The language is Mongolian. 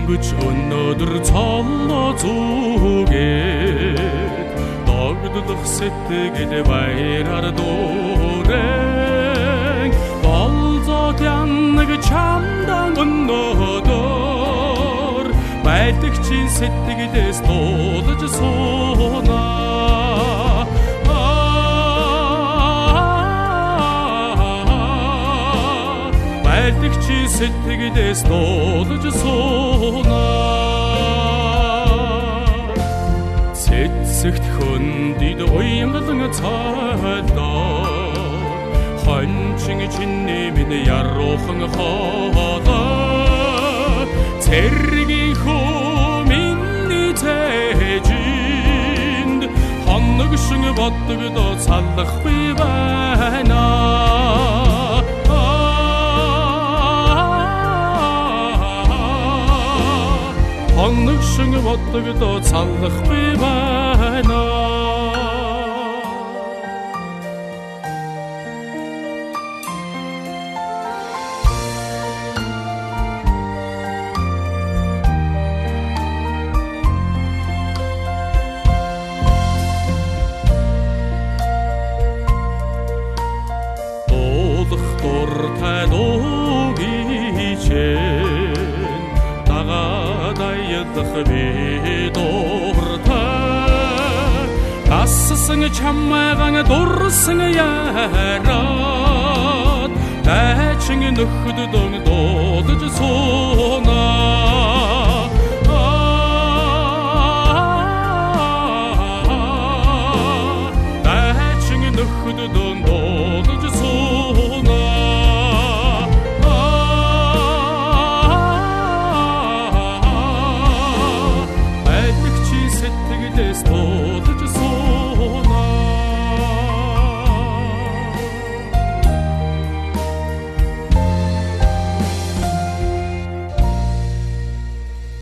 Өнгөч өнөөдөр цоллооцуугээд догдлох сэтгэл баяраар дуурэн болзоод янаг чамдан өнөөдөр байлгчийн сэтгэлээс дуулж суунаа. Байлгчийн сэтгэлээс дуулж суунаа. Цэцэгт хөндөд уянгалан цаалаа. Хончин чиний минь яруухан хоолоо. Цэргийн хөө миний цээжинд хоног шиг боддогдоо саллахгүй байна. Хоног шиг боддогдоо саллахгүй байна. Дуртай дуугийчэн дагадаядах би дуртай тасссан чамайган дурсан яраад дайчин нөхөд дөг дуудаж суунаа.